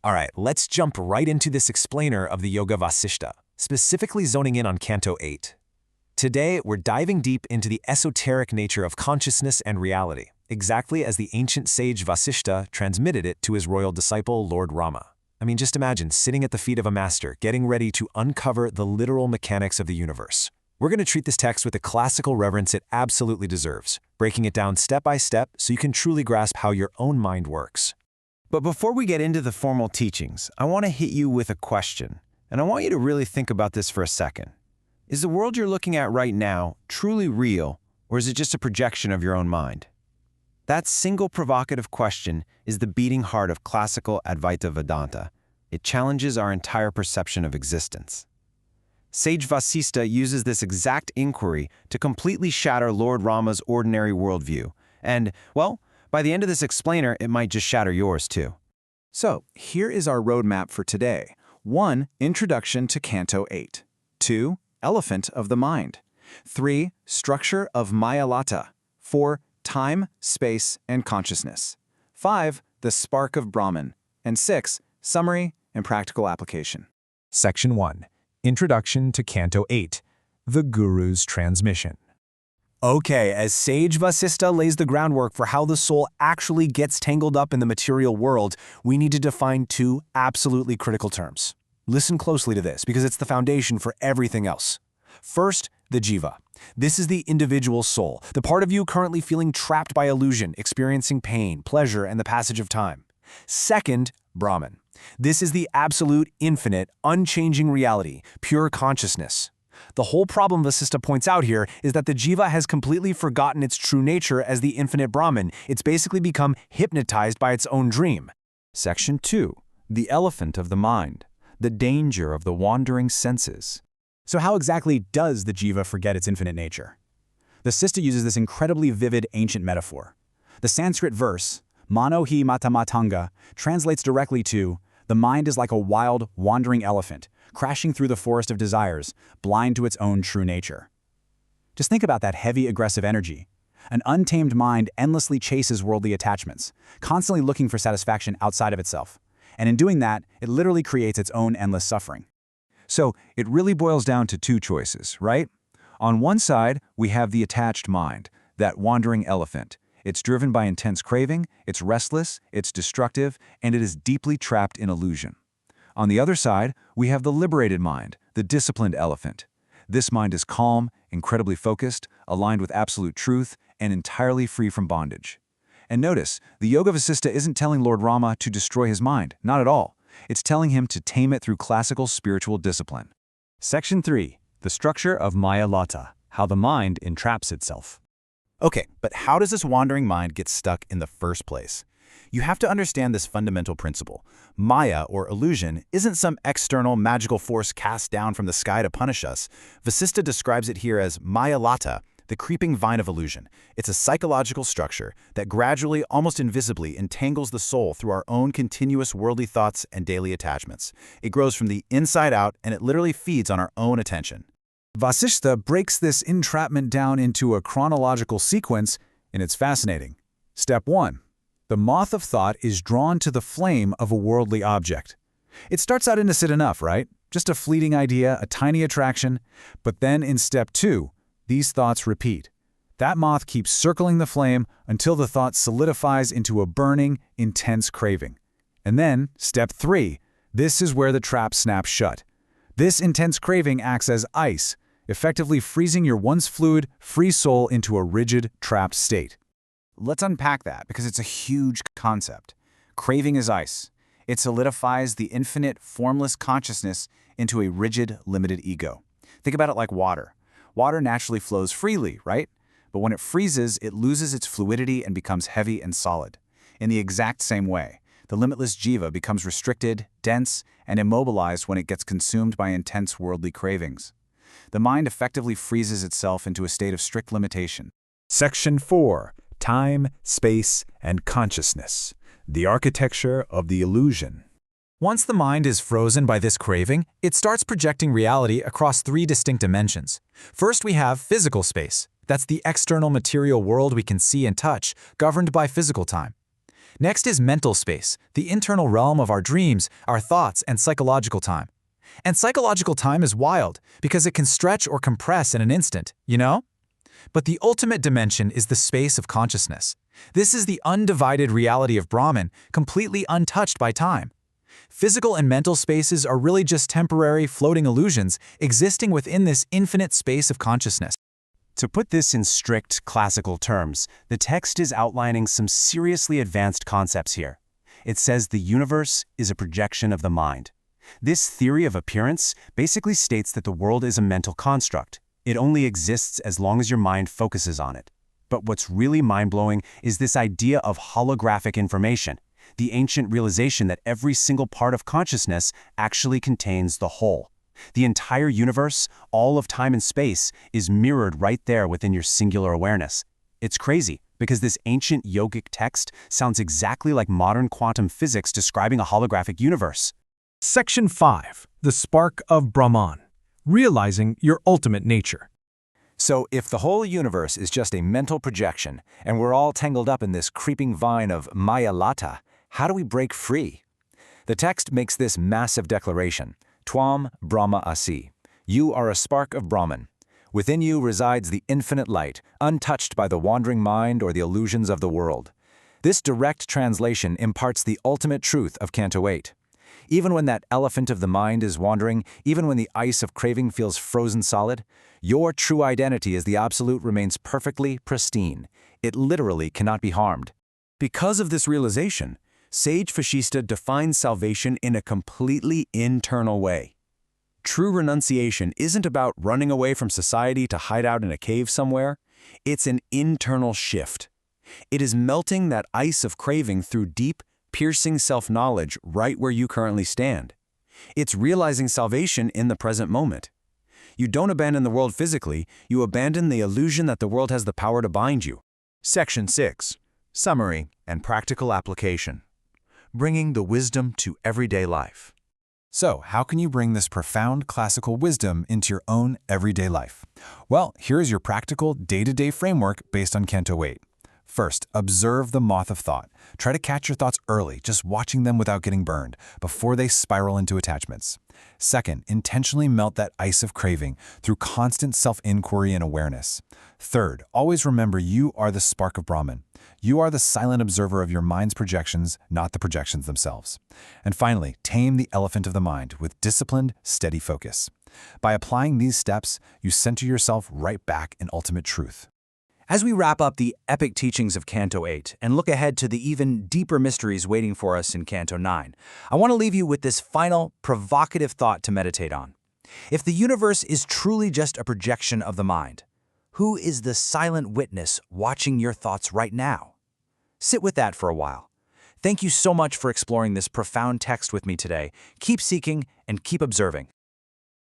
All right, let's jump right into this explainer of the Yoga Vasistha, specifically zoning in on Canto 8. Today, we're diving deep into the esoteric nature of consciousness and reality, exactly as the ancient sage Vashishtha transmitted it to his royal disciple, Lord Rama. I mean, just imagine sitting at the feet of a master, getting ready to uncover the literal mechanics of the universe. We're going to treat this text with the classical reverence it absolutely deserves, breaking it down step by step so you can truly grasp how your own mind works. But before we get into the formal teachings, I want to hit you with a question, and I want you to really think about this for a second. Is the world you're looking at right now truly real, or is it just a projection of your own mind? That single provocative question is the beating heart of classical Advaita Vedanta. It challenges our entire perception of existence. Sage Vasistha uses this exact inquiry to completely shatter Lord Rama's ordinary worldview, and, well, by the end of this explainer, it might just shatter yours too. So, here is our roadmap for today. 1. Introduction to Canto 8. 2. Elephant of the Mind. 3. Structure of Mayalata. 4. Time, Space, and Consciousness. 5. The Spark of Brahman. And 6. Summary and Practical Application. Section 1. Introduction to Canto 8. The Guru's Transmission. Okay, as Sage Vasistha lays the groundwork for how the soul actually gets tangled up in the material world, we need to define two absolutely critical terms. Listen closely to this because it's the foundation for everything else. First, the jiva. This is the individual soul, the part of you currently feeling trapped by illusion, experiencing pain, pleasure, and the passage of time. Second, Brahman. This is the absolute, infinite, unchanging reality, pure consciousness. The whole problem Vasistha points out here is that the jiva has completely forgotten its true nature as the infinite Brahman. It's basically become hypnotized by its own dream. Section 2. The elephant of the mind. The danger of the wandering senses. So how exactly does the jiva forget its infinite nature? The Vasistha uses this incredibly vivid ancient metaphor. The Sanskrit verse, mano hi matamatanga, translates directly to, the mind is like a wild, wandering elephant, crashing through the forest of desires, blind to its own true nature. Just think about that heavy, aggressive energy. An untamed mind endlessly chases worldly attachments, constantly looking for satisfaction outside of itself. And in doing that, it literally creates its own endless suffering. So it really boils down to two choices, right? On one side, we have the attached mind, that wandering elephant. It's driven by intense craving, it's restless, it's destructive, and it is deeply trapped in illusion. On the other side, we have the liberated mind, the disciplined elephant. This mind is calm, incredibly focused, aligned with absolute truth, and entirely free from bondage. And notice, the Yoga Vasistha isn't telling Lord Rama to destroy his mind, not at all. It's telling him to tame it through classical spiritual discipline. Section 3. The structure of Mayalata. How the mind entraps itself. Okay, but how does this wandering mind get stuck in the first place? You have to understand this fundamental principle. Maya, or illusion, isn't some external magical force cast down from the sky to punish us. Vasistha describes it here as Mayalata, the creeping vine of illusion. It's a psychological structure that gradually, almost invisibly, entangles the soul through our own continuous worldly thoughts and daily attachments. It grows from the inside out, and it literally feeds on our own attention. Vasistha breaks this entrapment down into a chronological sequence, and it's fascinating. Step 1. The moth of thought is drawn to the flame of a worldly object. It starts out innocent enough, right? Just a fleeting idea, a tiny attraction. But then in step 2, these thoughts repeat. That moth keeps circling the flame until the thought solidifies into a burning, intense craving. And then, step 3, this is where the trap snaps shut. This intense craving acts as ice, effectively freezing your once fluid, free soul into a rigid, trapped state. Let's unpack that because it's a huge concept. Craving is ice. It solidifies the infinite, formless consciousness into a rigid, limited ego. Think about it like water. Water naturally flows freely, right? But when it freezes, it loses its fluidity and becomes heavy and solid. In the exact same way, the limitless jiva becomes restricted, dense, and immobilized when it gets consumed by intense worldly cravings. The mind effectively freezes itself into a state of strict limitation. Section 4. Time, Space, and Consciousness. The Architecture of the Illusion. Once the mind is frozen by this craving, it starts projecting reality across 3 distinct dimensions. First, we have physical space. That's the external material world we can see and touch, governed by physical time. Next is mental space, the internal realm of our dreams, our thoughts, and psychological time. And psychological time is wild because it can stretch or compress in an instant, you know? But the ultimate dimension is the space of consciousness. This is the undivided reality of Brahman, completely untouched by time. Physical and mental spaces are really just temporary, floating illusions existing within this infinite space of consciousness. To put this in strict classical terms, the text is outlining some seriously advanced concepts here. It says the universe is a projection of the mind. This theory of appearance basically states that the world is a mental construct. It only exists as long as your mind focuses on it. But what's really mind-blowing is this idea of holographic information, the ancient realization that every single part of consciousness actually contains the whole. The entire universe, all of time and space, is mirrored right there within your singular awareness. It's crazy, because this ancient yogic text sounds exactly like modern quantum physics describing a holographic universe. Section 5. The Spark of Brahman. Realizing your ultimate nature. So if the whole universe is just a mental projection, and we're all tangled up in this creeping vine of Maya-lata, how do we break free? The text makes this massive declaration. Tvam Brahma Asi. You are a spark of Brahman. Within you resides the infinite light, untouched by the wandering mind or the illusions of the world. This direct translation imparts the ultimate truth of Canto 8. Even when that elephant of the mind is wandering, even when the ice of craving feels frozen solid, your true identity as the Absolute remains perfectly pristine. It literally cannot be harmed. Because of this realization, Sage Vashishtha defines salvation in a completely internal way. True renunciation isn't about running away from society to hide out in a cave somewhere. It's an internal shift. It is melting that ice of craving through deep, piercing self-knowledge right where you currently stand. It's realizing salvation in the present moment. You don't abandon the world physically, you abandon the illusion that the world has the power to bind you. Section 6. Summary and Practical Application. Bringing the wisdom to everyday life. So, how can you bring this profound classical wisdom into your own everyday life? Well, here's your practical day-to-day framework based on Canto 8. First, observe the moth of thought. Try to catch your thoughts early, just watching them without getting burned, before they spiral into attachments. Second, intentionally melt that ice of craving through constant self-inquiry and awareness. Third, always remember you are the spark of Brahman. You are the silent observer of your mind's projections, not the projections themselves. And finally, tame the elephant of the mind with disciplined, steady focus. By applying these steps, you center yourself right back in ultimate truth. As we wrap up the epic teachings of Canto 8 and look ahead to the even deeper mysteries waiting for us in Canto 9, I want to leave you with this final, provocative thought to meditate on. If the universe is truly just a projection of the mind, who is the silent witness watching your thoughts right now? Sit with that for a while. Thank you so much for exploring this profound text with me today. Keep seeking and keep observing.